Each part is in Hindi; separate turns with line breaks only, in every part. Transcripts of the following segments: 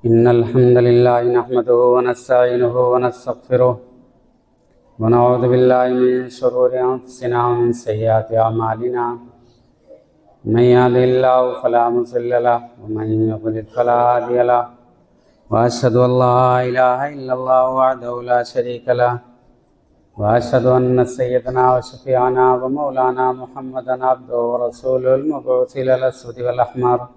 इन्नल हम्दुलिल्लाह नहमदुहु व नस्तईनुहु व नस्तगफिरुह व नऊज़ु बिल्लाहि मिन शुरूरि अंफुसिना व मिन सय्यिआति अमालिना मन यहदिहिल्लाहु फला मुज़िल्ल लहु व मन युज़लिल फला हादिय लहु व अशहदु अन ला इलाहा इल्लल्लाहु वहदहु ला शरीक लहु व अशहदु अन्न सय्यदना व शफीअना व मौलाना मुहम्मदन अब्दुहु व रसूलुहुल मबऊस इलल अस्वद वल अहमर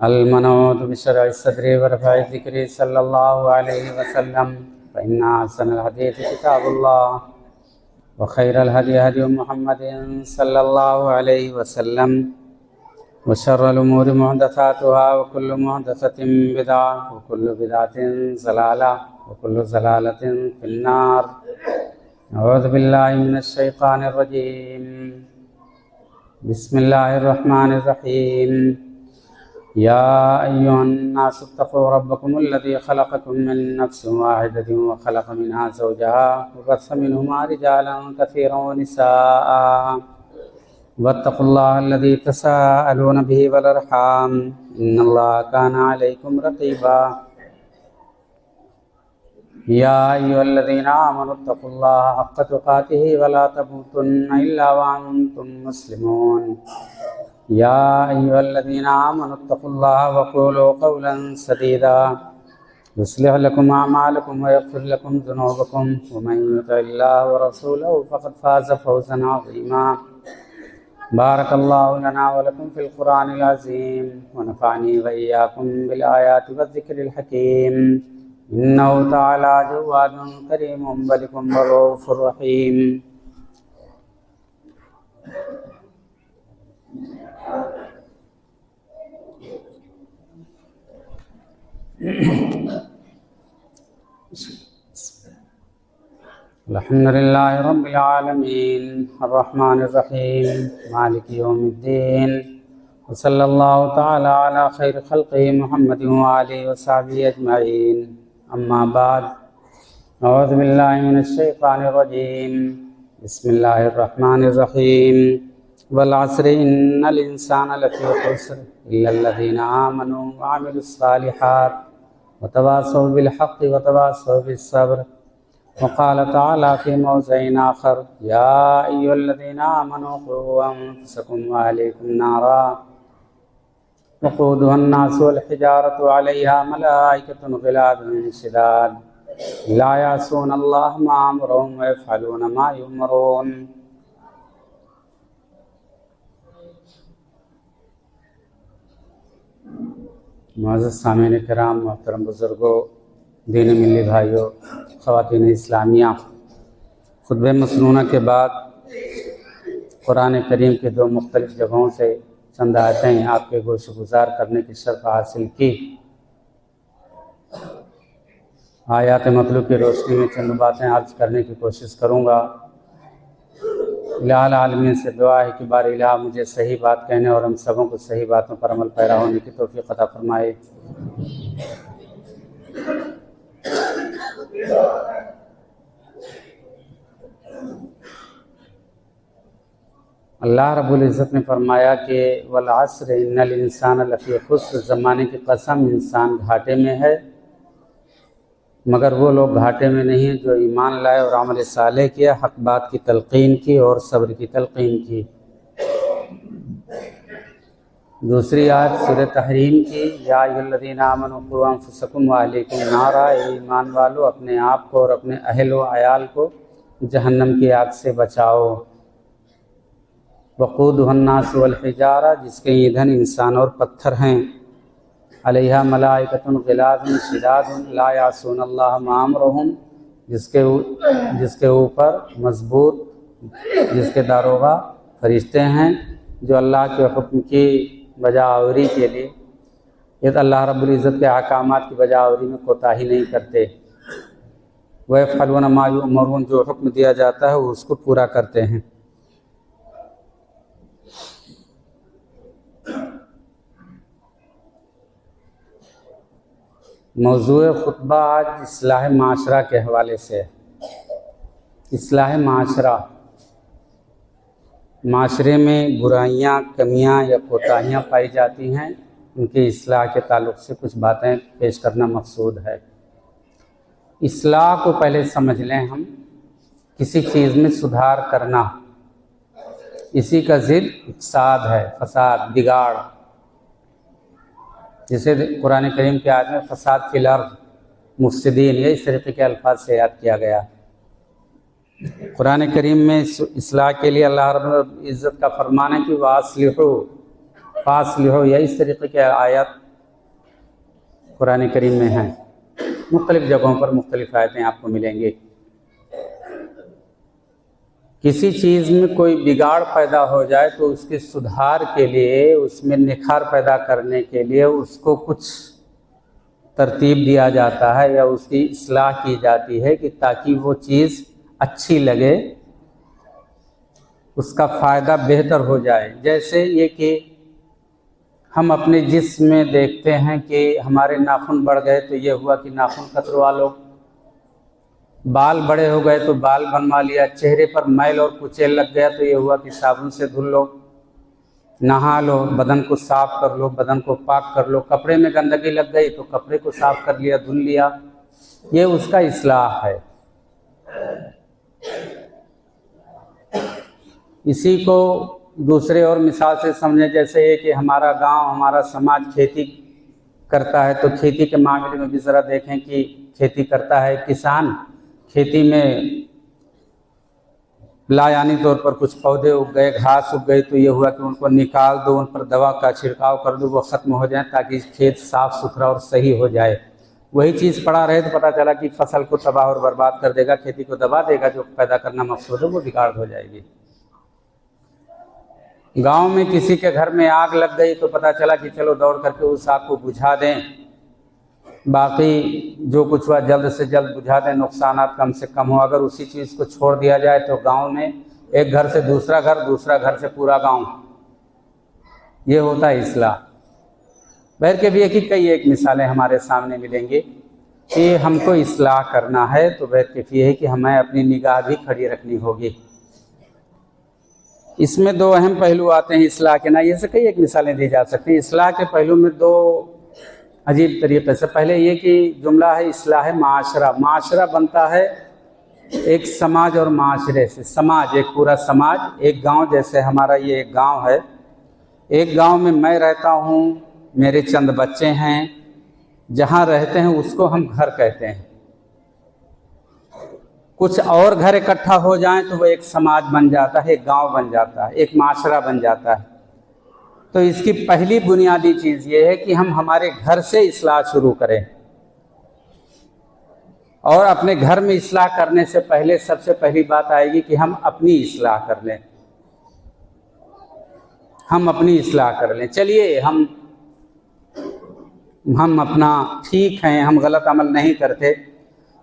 अलमनऊद बिशरअ सदरी व रफ़अ ज़िक्री सल्लल्लाहु अलैहि वसल्लम फ़इन्न अहसनल हदीस किताबुल्लाह व खैरल हदी हदी मुहम्मदिन सल्लल्लाहु अलैहि वसल्लम व शर्रल उमूरि मुहदसातुहा व कुल्लु मुहदसतिन बिदअह व कुल्लु बिदअतिन ज़लालह व कुल्लु ज़लालतिन फिन्नार। अऊज़ु बिल्लाहि मिनश शैतानिर रजीम। बिस्मिल्लाहिर रहमानिर रहीम। या अय्युहन्नासु इत्तक़ू रब्बकुमुल्लज़ी ख़लक़कुम मिन नफ़्सिन वाहिदतिन व ख़लक़ मिन्हा ज़ौजहा व बस्स मिन्हुमा रिजालन कसीरन व निसाअ वत्तक़ुल्लाह अल्लज़ी तसाअलून बिही वल अर्हाम इन्नल्लाह काना अलैकुम रक़ीबा। या अय्युहल्लज़ीना आमनु इत्तक़ुल्लाह हक़्क़ तुक़ातिही व ला तमूतुन्ना इल्ला व अंतुम मुस्लिमून। या अय्युहल्लज़ीना आमनु इत्तक़ुल्लाह व क़ूलू क़ौलन सदीदा युस्लिह लकुम अअमालकुम व यग़फ़िर लकुम ज़ुनूबकुम व मन युति'िल्लाह व रसूलहु फ़क़द फ़ाज़ फ़ौज़न अज़ीमा। बारकल्लाहु लना व लकुम फ़िल क़ुरआनिल अज़ीम व नफ़अनी व इय्याकुम बिल आयाति वज़्ज़िक्रिल हकीम। इन्नहु तआला जव्वादुन करीमुन मलिकुन रऊफ़ुर रहीम। अल्हम्दुलिल्लाहि रब्बिल आलमीन अर्रहमानिर रहीम मालिकि यौमिद्दीन व सल्लल्लाहु तआला अला खैरि खल्क़िही मुहम्मदिन व आलिहि व सहबिही अजमईन। अम्मा बाद। अऊज़ु बिल्लाहि मिनश शैतानिर रजीम। बिस्मिल्लाहिर रहमानिर रहीम। वल अस्रि इन्नल इंसाना लफ़ी ख़ुस्र इल्लल्लज़ीना आमनू व अमिलुस सालिहात व तवासौ बिल हक़्क़ि व तवासौ बिस सब्र। वक़ाल तआला फ़ी मौज़िइन आख़र या अय्युहल्लज़ीना आमनू क़ू अन्फ़ुसकुम व अहलीकुम नारा वक़ूदुहा अन्नासु वल हिजारतु अलैहा मलाइकतुन ग़िलाज़ुन शिदाद ला यअसूना अल्लाह मा अमरहुम व यफ़अलूना मा यु'मरून। मुअज़्ज़ज़ सामीन किराम, मोहतरम बुज़ुर्गों, दीनी मिल्ली भाइयों, ख़वातीन इस्लामिया, खुतबे मसनूना के बाद कुरान करीम के दो मुख्तलिफ़ जगहों से चंद आयतें आपके गोशगुजार करने की शर्फ़ हासिल की। आयात मतलू की रोशनी में चंद बातें अर्ज़ करने की कोशिश करूँगा। इलाहा आलमीन से दुआ है कि बार इलाहा मुझे सही बात कहने और हम सबों को सही बातों पर अमल पैरा होने की तौफ़ीक़ अता फ़रमाए। अल्लाह रब्बुल इज़्ज़त ने फरमाया कि वल अस्र इन्नल इंसाना लफ़ी ख़ुस्र, ज़माने की कसम इंसान घाटे में है, मगर वो लोग घाटे में नहीं हैं जो ईमान लाए और अमल सालेह किया, हक़ बात की तलक़ीन की और सब्र की तलक़ीन की। दूसरी आयत सूरह तहरीम की, या अय्युहल्लज़ीना आमनू क़ू अन्फ़ुसकुम व अहलीकुम नारा, ईमान वालों अपने आप को और अपने अहल व अयाल को जहन्नम की आग से बचाओ। वक़ूदुहा अन्नासु वल हिजारा, जिसके ईंधन इंसान और पत्थर हैं। अलैहा मलाइकतुन ग़िलाज़ुन शिदादुन ला यअसूना अल्लाह मा अमरहुम, जिसके ऊपर मज़बूत, जिसके दारोगा फरिश्ते हैं जो अल्लाह के हुक्म की बजाआवरी के लिए, ये अल्लाह रब्बुल इज़्ज़त के अहकामात की बजाआवरी में कोताही नहीं करते। व यफ़अलूना मा यु'मरून, जो हुक्म दिया जाता है वो उसको पूरा करते हैं। मौज़ूए खुतबा आज इस्लाह माशरा के हवाले से है। इस्लाह माशरा, माशरे में बुराइयाँ, कमियाँ या कोताहियाँ पाई जाती हैं उनकी इस्लाह के ताल्लुक़ से कुछ बातें पेश करना मकसूद है। इस्लाह को पहले समझ लें हम, किसी चीज़ में सुधार करना, इसी का ज़िद इफ़साद है, फसाद, बिगाड़। जिसे कुरान करीम के आयत में फसाद फिल अर्ज़ मुफ़सिदीन, ये इस तरीके के अल्फाज से याद किया गया। कुरान करीम में इस्लाह के लिए अल्लाह रब्बुल इज़्ज़त का फरमान है कि वास्लिहू फास्लिहू, यही इस तरीके के आयत कुरान करीम में हैं। मुख्तलिफ़ जगहों पर मुख्तलिफ़ आयतें आपको मिलेंगी। किसी चीज़ में कोई बिगाड़ पैदा हो जाए तो उसके सुधार के लिए, उसमें निखार पैदा करने के लिए उसको कुछ तरतीब दिया जाता है या उसकी इस्लाह की जाती है कि ताकि वो चीज़ अच्छी लगे, उसका फ़ायदा बेहतर हो जाए। जैसे ये कि हम अपने जिस्म में देखते हैं कि हमारे नाखून बढ़ गए तो ये हुआ कि नाखून कतरवा लो, बाल बड़े हो गए तो बाल बनवा लिया, चेहरे पर मैल और कुचैल लग गया तो ये हुआ कि साबुन से धुल लो, नहा लो, बदन को साफ कर लो, बदन को पाक कर लो, कपड़े में गंदगी लग गई तो कपड़े को साफ कर लिया, धुल लिया, ये उसका इस्लाह है। इसी को दूसरे और मिसाल से समझें, जैसे ये कि हमारा गांव, हमारा समाज खेती करता है तो खेती के मामले में भी ज़रा देखें कि खेती करता है किसान, खेती में लायानी तौर पर कुछ पौधे उग गए, घास उग गई तो ये हुआ कि उनको निकाल दो, उन पर दवा का छिड़काव कर दो, वो ख़त्म हो जाए ताकि खेत साफ़ सुथरा और सही हो जाए। वही चीज़ पड़ा रहे तो पता चला कि फसल को तबाह और बर्बाद कर देगा, खेती को दबा देगा, जो पैदा करना मकसूद है वो बिगाड़ हो जाएगी। गांव में किसी के घर में आग लग गई तो पता चला कि चलो दौड़ करके उस आग को बुझा दें, बाकी जो कुछ हुआ जल्द से जल्द बुझा दें, नुकसानात कम से कम हो। अगर उसी चीज़ को छोड़ दिया जाए तो गांव में एक घर से दूसरा घर, दूसरा घर से पूरा गांव, ये होता है इस्लाह। बहर के भी एक मिसालें हमारे सामने मिलेंगी कि हमको इस्लाह करना है तो बहर के ये है कि हमें अपनी निगाह भी खड़ी रखनी होगी। इसमें दो अहम पहलू आते हैं इस्लाह के ना, ये से कई एक मिसालें दी जा सकती हैं। इस्लाह के पहलू में दो अजीब तरीके से, पहले ये कि जुमला है इस्लाह माशरा। माशरा बनता है एक समाज और माशरे से। समाज एक पूरा समाज, एक गांव, जैसे हमारा ये एक गांव है, एक गांव में मैं रहता हूँ, मेरे चंद बच्चे हैं, जहाँ रहते हैं उसको हम घर कहते हैं। कुछ और घर इकट्ठा हो जाएं तो वो एक समाज बन जाता है, एक गांव बन जाता है, एक माशरा बन जाता है। तो इसकी पहली बुनियादी चीज़ ये है कि हम हमारे घर से इस्लाह शुरू करें, और अपने घर में इस्लाह करने से पहले सबसे पहली बात आएगी कि हम अपनी इस्लाह कर लें, हम अपनी इस्लाह कर लें। चलिए हम अपना ठीक हैं, हम गलत अमल नहीं करते,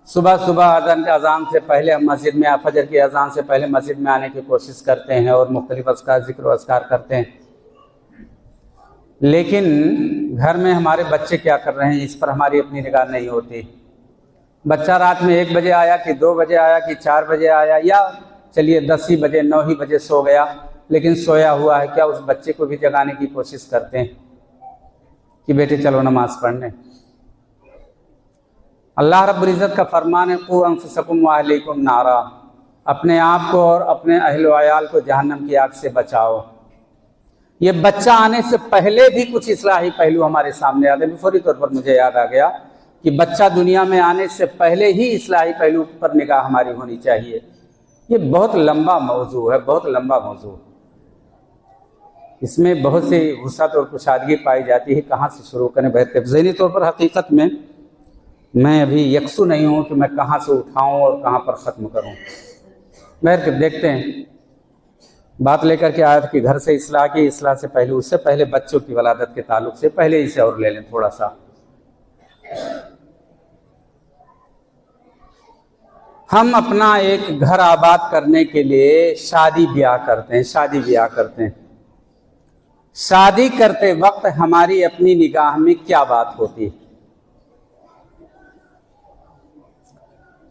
सुबह सुबह अज़ान से पहले हम मस्जिद में, फजर की अज़ान से पहले मस्जिद में आने की कोशिश करते हैं और मुख्तलिफ़ अज़कार, ज़िक्र व अज़कार करते हैं, लेकिन घर में हमारे बच्चे क्या कर रहे हैं इस पर हमारी अपनी निगाह नहीं होती। बच्चा रात में 1 बजे आया कि 2 बजे आया कि 4 बजे आया, या चलिए 10 ही बजे 9 ही बजे सो गया, लेकिन सोया हुआ है, क्या उस बच्चे को भी जगाने की कोशिश करते हैं कि बेटे चलो नमाज पढ़ने। अल्लाह रब्बुल इज़्ज़त का फरमान है क़ू अनफुसकुम व अहलीकुम नारा, अपने आप को और अपने अहल व अयाल को जहन्नम की आग से बचाओ। ये बच्चा आने से पहले भी कुछ इस्लाही पहलू हमारे सामने आते हैं। फौरी तौर पर मुझे याद आ गया कि बच्चा दुनिया में आने से पहले ही इस्लाही पहलू पर निगाह हमारी होनी चाहिए। ये बहुत लंबा मौजू है, बहुत लंबा मौजू, इसमें बहुत सी वुसअत और कुशादगी पाई जाती है। कहाँ से शुरू करें? बेहतर ज़हनी तौर पर हकीकत में मैं अभी यकसू नहीं हूँ कि मैं कहाँ से उठाऊँ और कहाँ पर ख़त्म करूँ। बेहतर देखते हैं, बात लेकर के आयत कि घर से इस्लाह की, इस्लाह से पहले, उससे पहले बच्चों की वलादत के ताल्लुक से पहले इसे और ले लें थोड़ा सा। हम अपना एक घर आबाद करने के लिए शादी ब्याह करते हैं, शादी ब्याह करते हैं। शादी करते वक्त हमारी अपनी निगाह में क्या बात होती है?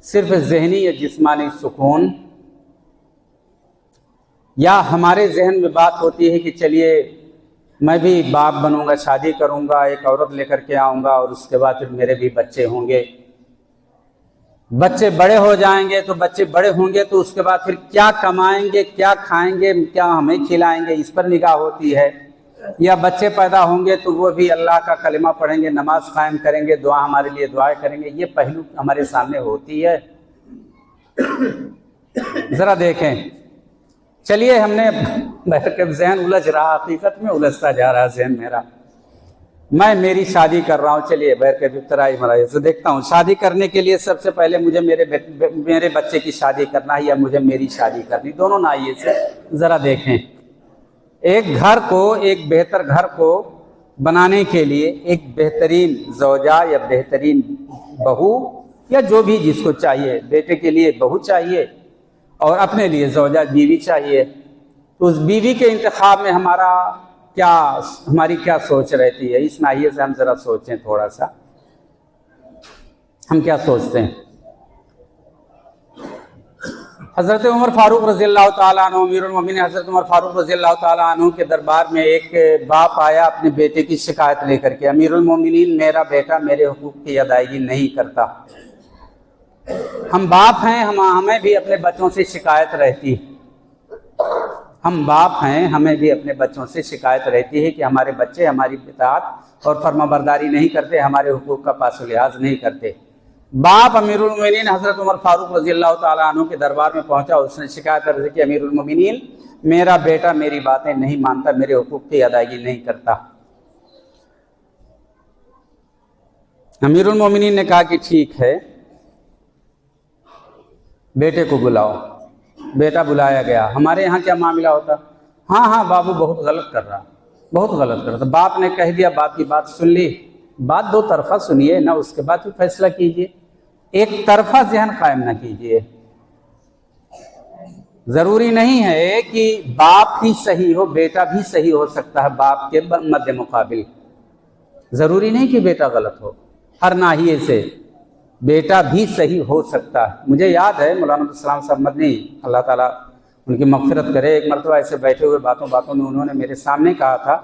सिर्फ ज़हनी या जिस्मानी सुकून, या हमारे जहन में बात होती है कि चलिए मैं भी बाप बनूंगा, शादी करूंगा, एक औरत लेकर के आऊंगा और उसके बाद फिर मेरे भी बच्चे होंगे। बच्चे बड़े हो जाएंगे तो बच्चे बड़े होंगे तो उसके बाद फिर क्या कमाएंगे, क्या खाएंगे, क्या हमें खिलाएंगे, इस पर निगाह होती है। या बच्चे पैदा होंगे तो वो भी अल्लाह का कलिमा पढ़ेंगे, नमाज कायम करेंगे, दुआ हमारे लिए दुआएं करेंगे। ये पहलू हमारे सामने होती है। जरा देखें, चलिए हमने जहन उलझ रहा, हकीकत में उलझता जा रहा जहन मेरा। मैं मेरी शादी कर रहा हूँ, चलिए बैर के तराई मराई से देखता हूँ। शादी करने के लिए सबसे पहले मुझे मेरे बच्चे की शादी करना है या मुझे मेरी शादी करनी, दोनों ना। ये से जरा देखें, एक घर को, एक बेहतर घर को बनाने के लिए एक बेहतरीन ज़ौजा या बेहतरीन बहू या जो भी जिसको चाहिए, बेटे के लिए बहू चाहिए और अपने लिए ज़ौजा बीवी चाहिए। तो उस बीवी के इंतखाब में हमारी क्या सोच रहती है, इस नाहिए से हम ज़रा सोचें थोड़ा सा। हम क्या सोचते हैं? हज़रत उमर फारूक रज़ियल्लाहु ताला अन्हु, अमीरुल मोमिनीन हज़रत उमर फारूक रज़ियल्लाहु ताला अन्हु के दरबार में एक बाप आया अपने बेटे की शिकायत लेकर के, अमीरुल मोमिनीन मेरा बेटा मेरे हुकूक की अदायगी नहीं करता। हम बाप हैं, हमें भी अपने बच्चों से शिकायत रहती है। हम बाप हैं, हमें भी अपने बच्चों से शिकायत रहती है कि हमारे बच्चे हमारी इताअत और फर्माबरदारी नहीं करते, हमारे हुकूक का पास लिहाज नहीं करते। बाप अमीरुल मोमिनीन हज़रत उमर फारूक रज़ियल्लाहु ताला अन्हु के दरबार में पहुंचा, उसने शिकायत कर कि अमीरुल मोमिनीन मेरा बेटा मेरी बातें नहीं मानता, मेरे हुकूक की अदायगी नहीं करता। अमीरुल मोमिनीन ने कहा कि ठीक है, बेटे को बुलाओ। बेटा बुलाया गया। हमारे यहाँ क्या मामला होता, हाँ बाबू बहुत गलत कर रहा, बहुत गलत कर रहा। तो बाप ने कह दिया, बाप की बात सुन ली। बात दो तरफा सुनिए ना, उसके बाद फिर फैसला कीजिए। एक तरफा जहन कायम ना कीजिए। जरूरी नहीं है कि बाप ही सही हो, बेटा भी सही हो सकता है बाप के मद्दे मुकाबिल। जरूरी नहीं कि बेटा गलत हो, हर नाहिए से बेटा भी सही हो सकता है। मुझे याद है मौलाना अब्दुल सलाम साहब मदनी, अल्लाह ताला उनकी मग़फ़िरत करे, एक मरतबा ऐसे बैठे हुए बातों में उन्होंने मेरे सामने कहा था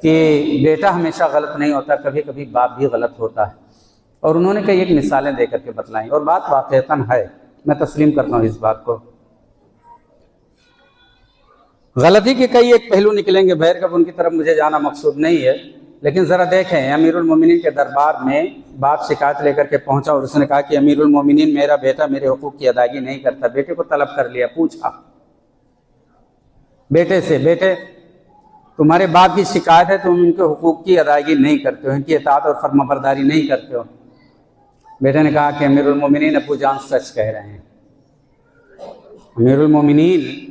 कि बेटा हमेशा गलत नहीं होता, कभी कभी बाप भी गलत होता है। और उन्होंने कई एक मिसालें दे करके बतलाई और बात वाक़ईतन है, मैं तस्लीम करता हूँ इस बात को। गलती के कई एक पहलू निकलेंगे, बहर कब उनकी तरफ मुझे जाना मकसूद नहीं है, लेकिन ज़रा देखें, अमीरुल मोमिनीन के दरबार में बाप शिकायत लेकर के पहुंचा और उसने कहा कि अमीरुल मोमिनीन मेरा बेटा मेरे हुकूक की अदायगी नहीं करता। बेटे को तलब कर लिया, पूछा बेटे से, बेटे तुम्हारे बाप की शिकायत है, तुम इनके हुकूक की अदायगी नहीं करते हो, इनकी इताअत और फर्माबरदारी नहीं करते हो। बेटे ने कहा कि अमीरुल मोमिनीन अबू जान सच कह रहे हैं। अमीरुल मोमिनीन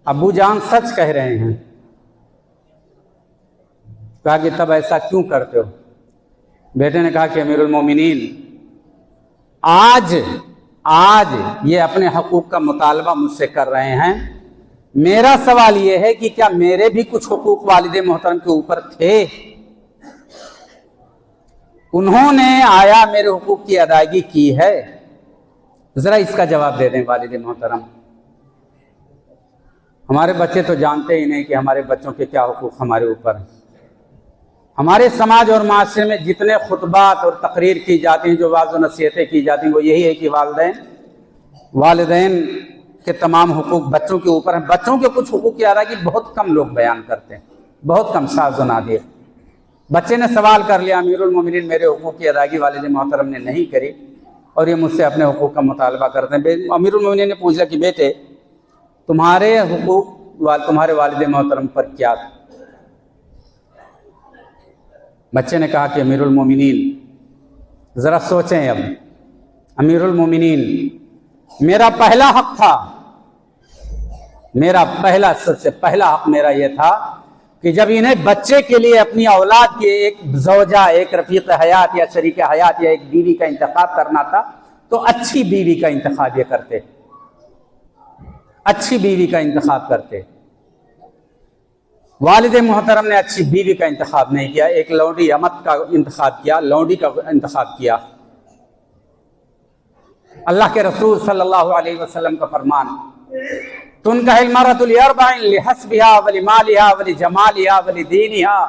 अबू जान सच कह रहे हैं। कहा कि तब ऐसा क्यों करते हो? बेटे ने कहा कि अमीरुल मोमिनीन आज ये अपने हकूक का मुतालबा मुझसे कर रहे हैं। मेरा सवाल ये है कि क्या मेरे भी कुछ हुकूक वालिदे मोहतरम के ऊपर थे? उन्होंने आया मेरे हुकूक की अदायगी की है? जरा इसका जवाब दे दें वालिदे मोहतरम। हमारे बच्चे तो जानते ही नहीं कि हमारे बच्चों के क्या हुकूक हमारे ऊपर हैं। हमारे समाज और माशरे में जितने खुतबात और तकरीर की जाती हैं, जो वाज़ और नसीहतें की जाती हैं, वो यही है कि वालिदैन के तमाम हुकूक बच्चों के ऊपर हैं। बच्चों के कुछ हुकूक की अदायगी बहुत कम लोग बयान करते हैं, बहुत कम, शाज़ व नादिर। बच्चे ने सवाल कर लिया, अमीरुल मोमिनीन मेरे हुकूक की अदायगी वालिद मोहतरम ने नहीं करी और ये मुझसे अपने हुकूक का मुतालबा करते हैं। अमीरुल मोमिनीन ने पूछा कि बेटे तुम्हारे हुकूक तुम्हारे वालिद मोहतरम पर क्या था? बच्चे ने कहा कि अमीरुल मोमिनीन ज़रा सोचें अब, अमीरुल मोमिनीन मेरा पहला हक था, मेरा सबसे पहला हक मेरा यह था कि जब इन्हें बच्चे के लिए अपनी औलाद के एक ज़ौजा, एक रफ़ीक़ हयात या शरीक हयात या एक बीवी का इंतखाब करना था तो अच्छी बीवी का इंतखाब ये करते, अच्छी बीवी का इंतखाब करते। वालिदे मोहतरम ने अच्छी बीवी का इंतखाब नहीं किया, एक लौंडी अमत का इंतखाब किया, लौंडी का इंतखाब किया। अल्लाह के रसूल सल्लल्लाहु अलैहि वसल्लम का फरमान, तुनकाहिल मरअतु लिअरबइन लिहस्बिहा वलिमालिहा वलिजमालिहा वलिदीनिहा।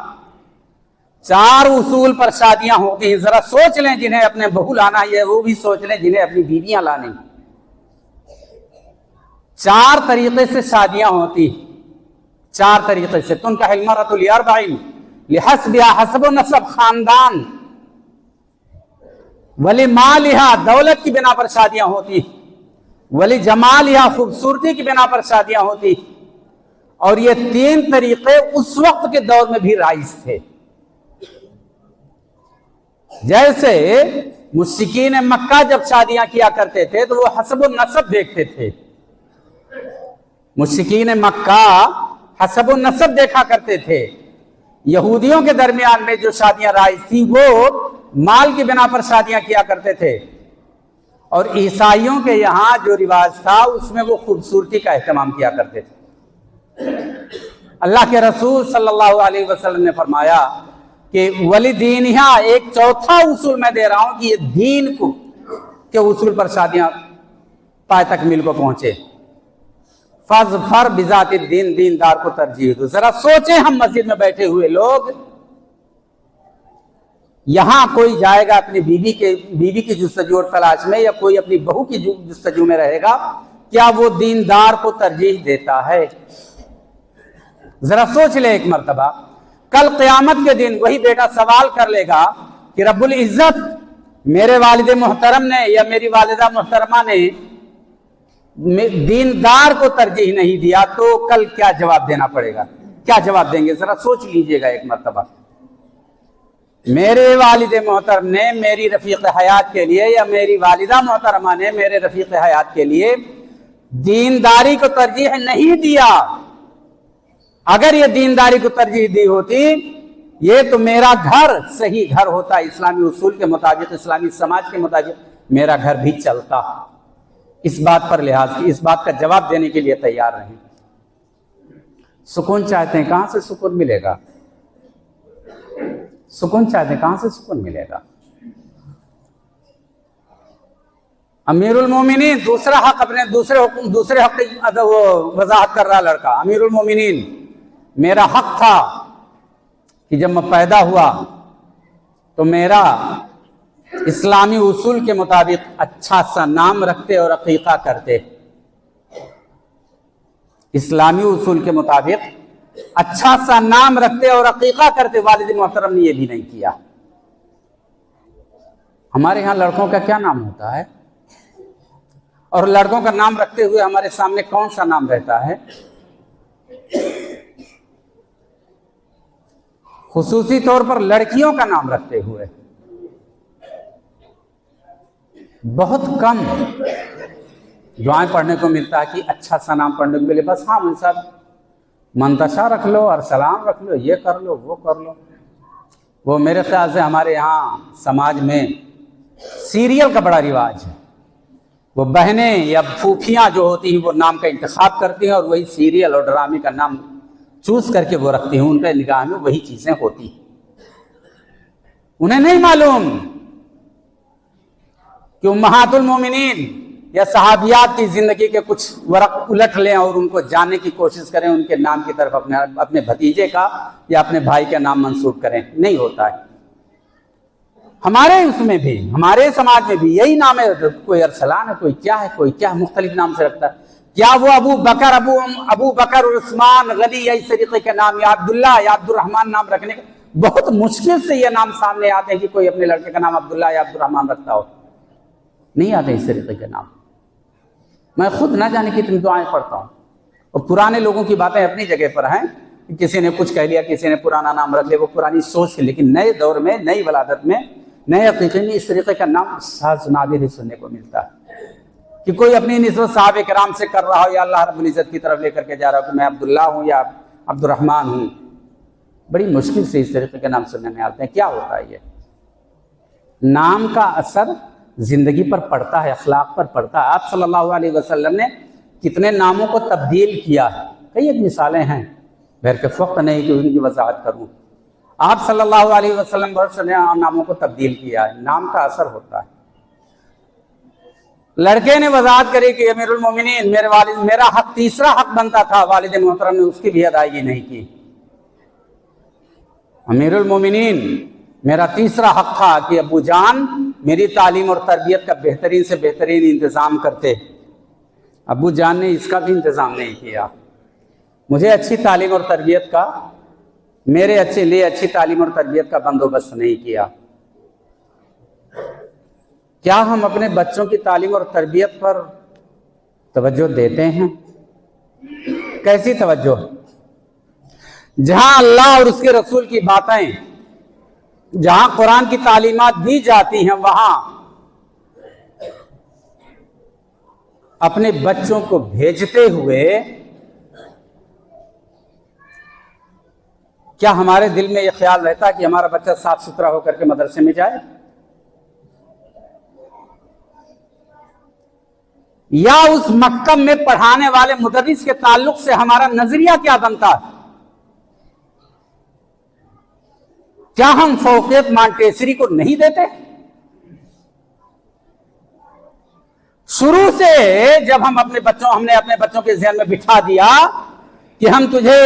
4 उसूल पर शादियां होती हैं। जरा सोच लें, जिन्हें अपने बहू लाना है वो भी सोच लें जिन्हें अपनी बीवियां लानी। 4 तरीके से शादियां होती, 4 तरीके से। तुनकाहिल मरअतु लिअरबइन लिहस्बिहा, हस्ब नसब खानदान, वली मालिहा दौलत की बिना पर शादियां होती, वली जमालिहा खूबसूरती की बिना पर शादियां होती। और ये 3 तरीके उस वक्त के दौर में भी राइज थे। जैसे मुश्रिकीन मक्का जब शादियां किया करते थे तो वो हस्ब नसब देखते थे। मुश्रिकीन मक्का हस्ब नसब देखा करते थे। यहूदियों के दरमियान में जो शादियां राइज थी वो माल की बिना पर शादियां किया करते थे। और ईसाइयों के यहां जो रिवाज था उसमें वो खूबसूरती का एहतमाम किया करते थे। अल्लाह के रसूल सल्लल्लाहु अलैहि वसल्लम ने फरमाया कि वली दीनिहा, एक चौथा उसूल मैं दे रहा हूं कि ये दीन को के उसूल पर शादियां पाए तकमील को पहुंचे। फज़फर बिज़ाति दीन, दीनदार को तरजीह दो। जरा सोचें, हम मस्जिद में बैठे हुए लोग, यहां कोई जाएगा अपनी बीवी की जुस्तजू और तलाश में, या कोई अपनी बहू की जुस्तजू में रहेगा, क्या वो दीनदार को तरजीह देता है? जरा सोच ले एक मर्तबा। कल क़यामत के दिन वही बेटा सवाल कर लेगा कि रब्बुल इज्जत, मेरे वालिद मोहतरम ने या मेरी वालिदा मोहतरमा ने दीनदार को तरजीह नहीं दिया, तो कल क्या जवाब देना पड़ेगा? क्या जवाब देंगे? जरा सोच लीजिएगा एक मर्तबा। मेरे वालिद मोहतरम ने मेरी रफीक हयात के लिए या मेरी वालिदा मोहतरमा ने मेरे रफीक हयात के लिए दीनदारी को तरजीह नहीं दिया। अगर ये दीनदारी को तरजीह दी होती, ये तो मेरा घर सही घर होता, इस्लामी उसूल के मुताबिक, इस्लामी समाज के मुताबिक मेरा घर भी चलता। इस बात पर लिहाज, इस बात का जवाब देने के लिए तैयार नहीं। सुकून चाहते हैं, कहां से सुकून मिलेगा? सुकून चाहते हैं, कहां से सुकून मिलेगा? अमीरुल मोमिनीन, दूसरा हक अपने दूसरे हक की वजाहत कर रहा लड़का। अमीरुल मोमिनीन, मेरा हक था कि जब मैं पैदा हुआ तो मेरा इस्लामी उसूल के मुताबिक अच्छा सा नाम रखते और अकीका करते। इस्लामी उसूल के मुताबिक अच्छा सा नाम रखते और अकीका करते। वालिद मोहतरम ने यह भी नहीं किया। हमारे यहां लड़कों का क्या नाम होता है? और लड़कों का नाम रखते हुए हमारे सामने कौन सा नाम रहता है? खुसूसी तौर पर लड़कियों का नाम रखते हुए बहुत कम दुआएं पढ़ने को मिलता है कि अच्छा सा नाम पढ़ने को मिले। बस हाँ साहब, मंतशा रख लो और सलाम रख लो, ये कर लो, वो कर लो। वो मेरे ख्याल से हमारे यहाँ समाज में सीरियल का बड़ा रिवाज है। वो बहनें या फूफियाँ जो होती हैं वो नाम का इंतखाब करती हैं और वही सीरियल और ड्रामे का नाम चूज करके वो रखती हैं। उनके निगाह में वही चीजें होती हैं। उन्हें नहीं मालूम कि उम्महातुल मोमिनीन या सहाबियात की जिंदगी के कुछ वरक उलट लें और उनको जानने की कोशिश करें, उनके नाम की तरफ अपने भतीजे का या अपने भाई का नाम मंसूब करें। नहीं होता है। हमारे उसमें भी, हमारे समाज में भी यही नाम है। कोई अरसलान है, कोई क्या है, कोई क्या मुख्तलिफ नाम से रखता है। क्या वो अबू बकर उस्मान गनी या इस तरीके के नाम, या अब्दुल्ला या अब्दुर्रहमान नाम रखने का बहुत मुश्किल से ये नाम सामने आते हैं कि कोई अपने लड़के का नाम अब्दुल्ला या अब्दुर्रहमान रखता हो। नहीं आते इस तरीके के नाम। मैं खुद ना जाने कितनी दुआएं पढ़ता हूँ। और पुराने लोगों की बातें अपनी जगह पर हैं। किसी ने कुछ कह लिया, किसी ने पुराना नाम रख लिया, वो पुरानी सोच थी। लेकिन नए दौर में, नई वलादत में, नए अकीक़े में इस तरीके का नाम साज नादिर ही सुनने को मिलता है कि कोई अपनी निस्बत साहबे किराम से कर रहा हो या अल्लाह रब्बुल इज़्ज़त की तरफ लेकर के जा रहा हो कि मैं अब्दुल्ला हूँ या अब्दुर्रहमान हूँ। बड़ी मुश्किल से इस तरीके के नाम सुनने में आते हैं। क्या होता है ये? नाम का असर जिंदगी पर पड़ता है, अखलाक पर पड़ता है। आप सल्लल्लाहु अलैहि वसल्लम ने कितने नामों को तब्दील किया है। कई एक मिसालें हैं, बहरकत वक्त नहीं कि उनकी वजाहत करूँ। आप सल्लल्लाहु अलैहि वसल्लम बहुत से नामों को तब्दील किया है। नाम का असर होता है। लड़के ने वजाहत करी कि अमीरुल मोमिनीन, मेरे वालिद, मेरा हक, तीसरा हक बनता था वालिद मोहतरम ने उसकी भी अदायगी नहीं की। अमीरुल मोमिनीन, मेरा तीसरा हक था कि अबू जान मेरी तालीम और तरबियत का बेहतरीन से बेहतरीन इंतज़ाम करते। अबू जान ने इसका भी इंतज़ाम नहीं किया। मुझे अच्छी तालीम और तरबियत का, मेरे अच्छे लिए अच्छी तालीम और तरबियत का बंदोबस्त नहीं किया। क्या हम अपने बच्चों की तालीम और तरबियत पर तवज्जो देते हैं? कैसी तवज्जो? जहां अल्लाह और उसके रसूल की बातें, जहां कुरान की तालीमात दी जाती हैं, वहां अपने बच्चों को भेजते हुए क्या हमारे दिल में यह ख्याल रहता है कि हमारा बच्चा साफ सुथरा होकर के मदरसे में जाए? या उस मकतब में पढ़ाने वाले मुदर्रिस के ताल्लुक से हमारा नजरिया क्या बनता है? क्या हम फौकियत मांटेसरी को नहीं देते? शुरू से जब हमने अपने बच्चों के ज़हन में बिठा दिया कि हम तुझे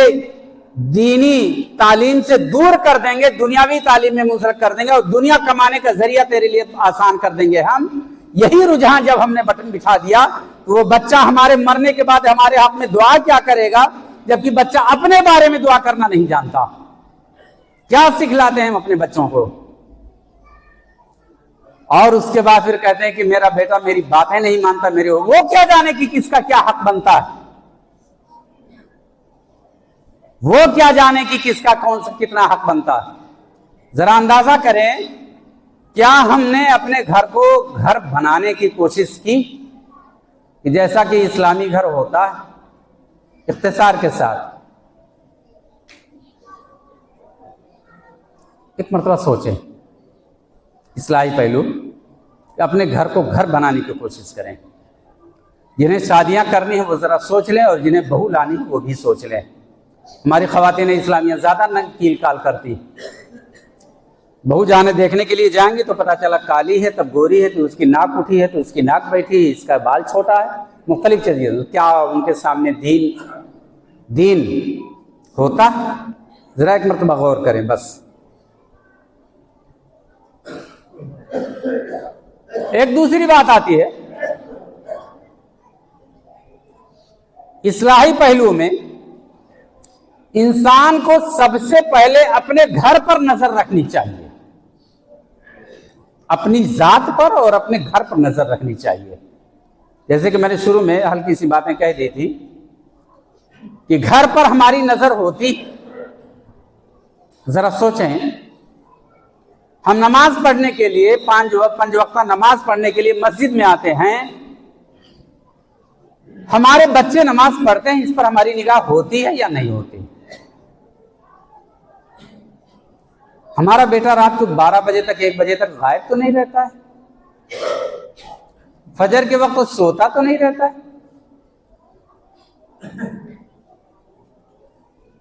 दीनी तालीम से दूर कर देंगे, दुनियावी तालीम में मुसरफ कर देंगे और दुनिया कमाने का जरिया तेरे लिए आसान कर देंगे हम, यही रुझान जब हमने बटन बिठा दिया तो वो बच्चा हमारे मरने के बाद हमारे हक में दुआ क्या करेगा, जबकि बच्चा अपने बारे में दुआ करना नहीं जानता। क्या सिखलाते हैं हम अपने बच्चों को? और उसके बाद फिर कहते हैं कि मेरा बेटा मेरी बातें नहीं मानता, मेरे वो क्या जाने कि किसका क्या हक बनता है, वो क्या जाने कि किसका कौन सा कितना हक बनता है। जरा अंदाजा करें, क्या हमने अपने घर को घर बनाने की कोशिश की कि जैसा कि इस्लामी घर होता है, इख्तिसार के साथ? एक मरतबा सोचें इस्लाही पहलू, अपने घर को घर बनाने की कोशिश करें। जिन्हें शादियां करनी है वो जरा सोच लें, और जिन्हें बहू लानी है वो भी सोच लें। हमारी ख़वातीन इस्लामियाँ ज़्यादा न कील काल करती। बहू जाने देखने के लिए जाएंगे तो पता चला काली है, तब गोरी है, तो उसकी नाक उठी है, तो उसकी नाक बैठी है, इसका बाल छोटा है, मुख्तलिफ चीज़ें। क्या उनके सामने दीन होता? ज़रा एक मरतबा गौर करें बस। एक दूसरी बात आती है, इस्लाही पहलू में इंसान को सबसे पहले अपने घर पर नजर रखनी चाहिए, अपनी जात पर और अपने घर पर नजर रखनी चाहिए। जैसे कि मैंने शुरू में हल्की सी बातें कह दी थी कि घर पर हमारी नजर होती। जरा सोचें, हम नमाज पढ़ने के लिए पांच वक्त नमाज पढ़ने के लिए मस्जिद में आते हैं, हमारे बच्चे नमाज पढ़ते हैं, इस पर हमारी निगाह होती है या नहीं होती? हमारा बेटा रात को 12 बजे तक 1 बजे तक गायब तो नहीं रहता है? फजर के वक्त तो सोता तो नहीं रहता है?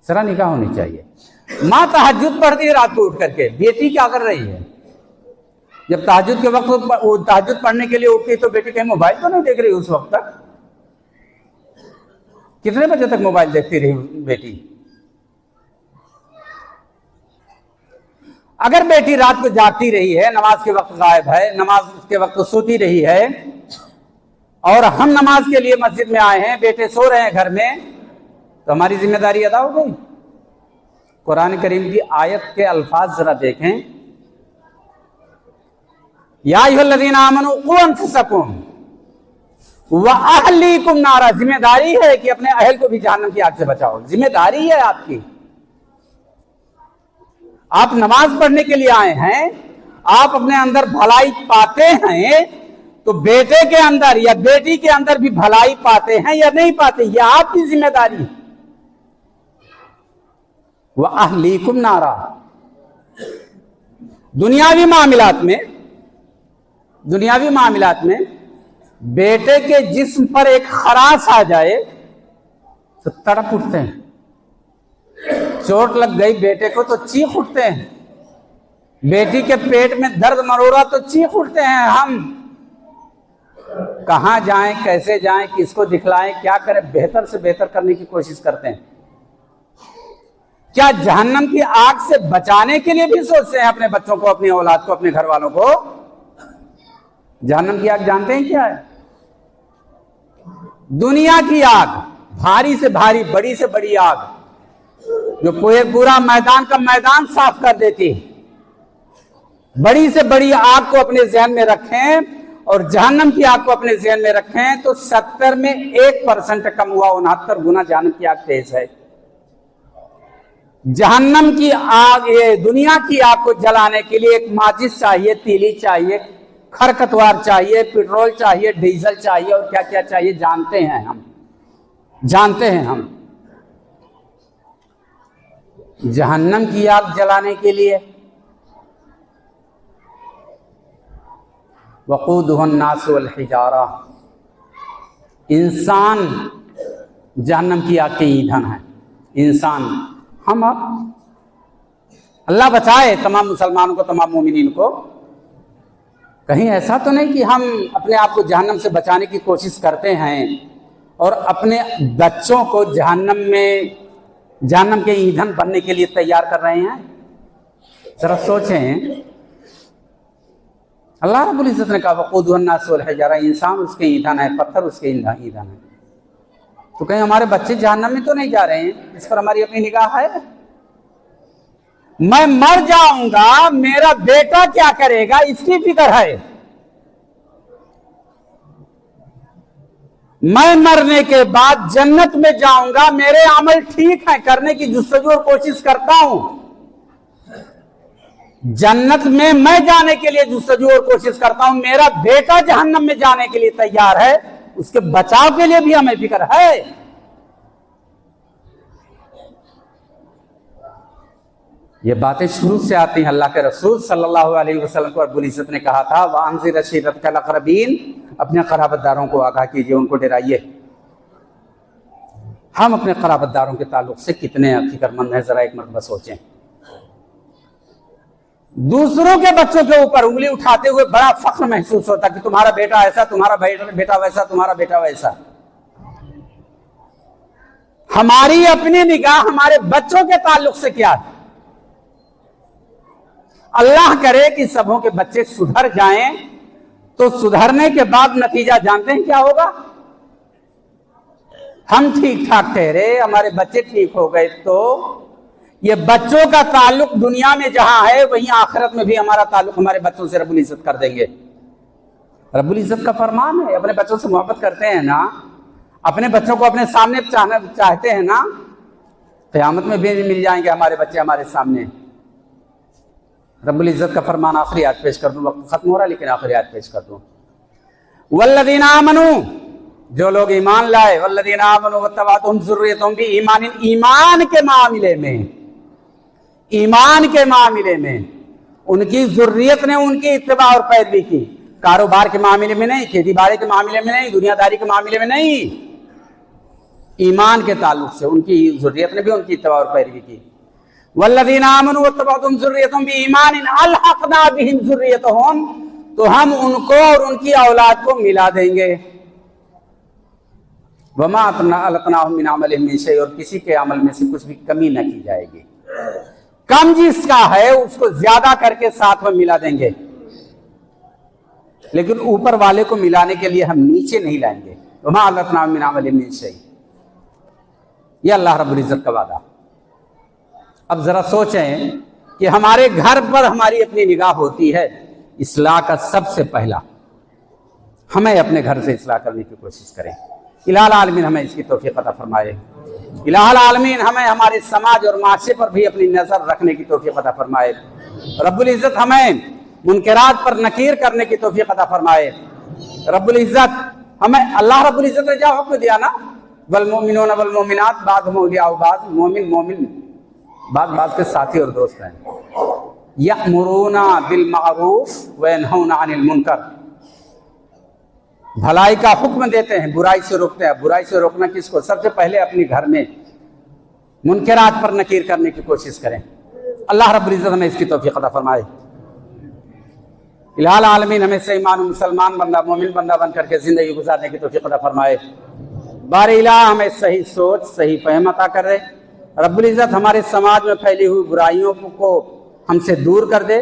जरा निगाह होनी चाहिए। माँ तहज्जुद पढ़ती है रात को उठ करके, बेटी क्या कर रही है? जब तहज्जुद के वक्त तहज्जुद पढ़ने के लिए उठती तो बेटी कहीं मोबाइल तो नहीं देख रही उस वक्त तक? कितने बजे तक मोबाइल देखती रही बेटी? अगर बेटी रात को जागती रही है, नमाज के वक्त गायब है, नमाज के वक्त सोती रही है, और हम नमाज के लिए मस्जिद में आए हैं, बेटे सो रहे हैं घर में, तो हमारी जिम्मेदारी अदा हो गई। कुरान करीम की आयत के अल्फाज जरा देखें, या अय्युहल्लज़ीना आमनू क़ू अनफुसकुम व अहलीकुम नारा। जिम्मेदारी है कि अपने अहल को भी जहन्नम की आग से बचाओ, जिम्मेदारी है आपकी। आप नमाज पढ़ने के लिए आए हैं, आप अपने अंदर भलाई पाते हैं, तो बेटे के अंदर या बेटी के अंदर भी भलाई पाते हैं या नहीं पाते, यह आपकी जिम्मेदारी है। वह अहलीकुम नारा। दुनियावी मामलात में बेटे के जिस्म पर एक खराश आ जाए तो तड़प उठते हैं, चोट लग गई बेटे को तो चीख उठते हैं, बेटी के पेट में दर्द मरोड़ा तो चीख उठते हैं हम। कहाँ जाएं, कैसे जाएं, किसको दिखलाएं, क्या करें, बेहतर से बेहतर करने की कोशिश करते हैं। क्या जहन्नम की आग से बचाने के लिए भी सोचते हैं अपने बच्चों को, अपनी औलाद को, अपने घर वालों को? जहन्नम की आग जानते हैं क्या है? दुनिया की आग, भारी से भारी, बड़ी से बड़ी आग, जो पूरा मैदान का मैदान साफ कर देती है। बड़ी से बड़ी आग को अपने ज़हन में रखें और जहन्नम की आग को अपने ज़हन में रखें तो 70 में 1% कम हुआ, 69 गुना जहन्नम की आग तेज है। जहन्नम की आग, ये दुनिया की आग को जलाने के लिए एक माचिस चाहिए, तीली चाहिए, खरपतवार चाहिए, पेट्रोल चाहिए, डीजल चाहिए और क्या क्या चाहिए जानते हैं हम, जानते हैं हम। जहन्नम की आग जलाने के लिए वक़ूदुहुन्नास वल हिजारा, इंसान जहन्नम की आग के ईंधन है। इंसान, हम अल्लाह बचाए तमाम मुसलमानों को, तमाम मोमिनीन को। कहीं ऐसा तो नहीं कि हम अपने आप को जहन्नम से बचाने की कोशिश करते हैं और अपने बच्चों को जहन्नम के ईंधन बनने के लिए तैयार कर रहे हैं? जरा सोचें। अल्लाह रब्बुल इज़्ज़त ने कहा वक़ूदुहुन्नास वल हिजारा, इंसान उसके ईंधन है, पत्थर उसके ईंधन है। तो कहीं हमारे बच्चे जहन्नम में तो नहीं जा रहे हैं? इस पर हमारी अपनी निगाह है? मैं मर जाऊंगा, मेरा बेटा क्या करेगा इसकी फिक्र है। मैं मरने के बाद जन्नत में जाऊंगा, मेरे अमल ठीक है करने की जुस्तजू और कोशिश करता हूं। जन्नत में मैं जाने के लिए जुस्तजू और कोशिश करता हूं, मेरा बेटा जहन्नम में जाने के लिए तैयार है, उसके बचाव के लिए भी हमें फिक्र है। ये बातें शुरू से आती हैं। अल्लाह के रसूल सल्लल्लाहु अलैहि वसल्लम को रब्बुल इज़्ज़त ने कहा था वअंज़िर अशीरतकल अक़रबीन, अपने क़राबतदारों को आगाह कीजिए, उनको डराइए। हम अपने क़राबतदारों के ताल्लुक से कितने फिक्रमंद हैं, जरा एक मरतबा सोचें। दूसरों के बच्चों के ऊपर उंगली उठाते हुए बड़ा फख्र महसूस होता कि तुम्हारा बेटा ऐसा, तुम्हारा बेटा वैसा, तुम्हारा बेटा वैसा। हमारी अपनी निगाह हमारे बच्चों के ताल्लुक से क्या है? अल्लाह करे कि सबों के बच्चे सुधर जाएं, तो सुधरने के बाद नतीजा जानते हैं क्या होगा? हम ठीक ठाक ठहरे, हमारे बच्चे ठीक हो गए, तो ये बच्चों का ताल्लुक दुनिया में जहां है वहीं आखिरत में भी हमारा ताल्लुक हमारे बच्चों से रब्बुल इज़्ज़त कर देंगे। रब्बुल इज़्ज़त का फरमान है, अपने बच्चों से मोहब्बत करते हैं ना, अपने बच्चों को अपने सामने चाहते हैं ना, क़यामत में भी मिल जाएंगे हमारे बच्चे हमारे सामने। रब्बुल इज़्ज़त का फरमान, आखिरी आयत पेश कर दूं, वक्त खत्म हो रहा है लेकिन आखिरी आयत पेश कर दूं। वल्लज़ीना आमनू, जो लोग ईमान लाए, वल्लज़ीना आमनू वत्तबअतहुम ज़ुर्रिय्यतुहुम बिईमान, ईमान के मामले में, ईमान के मामले में उनकी ज़ुर्रियत ने उनकी इत्तिबा और पैरवी की। कारोबार के मामले में नहीं, खेती बाड़ी के मामले में नहीं, दुनियादारी के मामले में नहीं, ईमान के ताल्लुक से उनकी ज़ुर्रियत ने भी उनकी इत्तिबा और पैरवी की। वल्लज़ीना आमनू वत्तबअतहुम ज़ुर्रिय्यतुहुम बिईमान अलहक़ना बिहिम ज़ुर्रियतहुम, तो हम उनको और उनकी औलाद को मिला देंगे। वमा अलतनाहुम मिन अमलिहिम मिन शै, और किसी के अमल में से कुछ भी कमी न की जाएगी। कम जिसका है उसको ज्यादा करके साथ में मिला देंगे, लेकिन ऊपर वाले को मिलाने के लिए हम नीचे नहीं लाएंगे। वमा अलतनाहुम मिन अमलिहिम मिन शै, यह अल्लाह रब्बुल इज़्ज़त का वादा। अब जरा सोचें कि हमारे घर पर हमारी अपनी निगाह होती है। इस्लाह का सबसे पहला, हमें अपने घर से इस्लाह करने की कोशिश करें। इलाहुल आलमीन हमें इसकी तौफीक अता फरमाए। इलाहुल आलमीन हमें हमारे समाज और माशरे पर भी अपनी नजर रखने की तौफीक अता फरमाए। रब्बुल इज़्ज़त हमें मुनकरात पर नकीर करने की तौफीक अता फरमाए। रब्बुल इज़्ज़त हमें, अल्लाह रब्बुल इज़्ज़त ने क्या हुक्म दिया ना, वल मोमिनून वल मोमिनात बाज़ुहुम औलियाउ बाज़, मोमिन बाज़ के साथी और दोस्त हैं। यअमुरूना बिल मारूफ व यनहौना अनिल मुनकर, भलाई का हुक्म देते हैं, बुराई से रोकते हैं। बुराई से रोकना किसको? सबसे पहले अपने घर में मुनकरात पर नकीर करने की कोशिश करें। अल्लाह रब्बुल इज़्ज़त हमें इसकी तौफीक अता फरमाए। इलाल आलमीन हमें सही मानो मुसलमान बंदा मोमिन बंदा बन करके ज़िंदगी गुजारने की तौफीक अता फरमाए। बारे इलाह हमें सही सोच सही फहम अता कर दे। रब्बुल इज़्ज़त हमारे समाज में फैली हुई बुराइयों को हमसे दूर कर दे।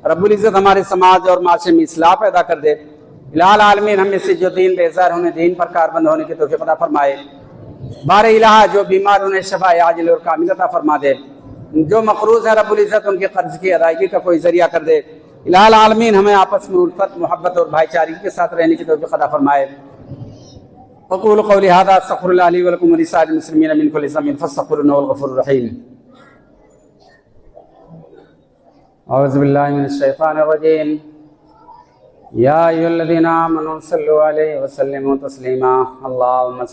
रब्बुल इज़्ज़त हमारे समाज और माशरे में इस्लाह पैदा कर दे। इलाल आलमीन हमें से जो दीन बेजार होने दीन पर कारबंद होने की तौफीक अता फरमाए। बारे इलाह जो बीमार उन्हें शफा आजिल और कामिल अता फरमा दे। जो मकरूज है रब्बुल इज़्ज़त उनके कर्ज की अदायगी का कोई जरिया कर दे। इलाल आलमीन हमें आपस में उल्फत मोहब्बत और भाईचारे के साथ रहने की तौफीक अता फरमाए। अक़ूलु क़ौली हाज़ा अस्तग़फ़िरुल्लाह ली व लकुम व लिसाइरिल मुस्लिमीन मिन कुल्लि ज़ंबिन फस्तग़फ़िरूहु इन्नहु हुवल गफ़ूरुर रहीम। औज़ु बिल्लाहि मिनश शैतानिर रजीम। या अय्युहल्लज़ीना आमनू सल्लु अलैहि व सल्लिमू तस्लीमा। अल्लाहुम्मा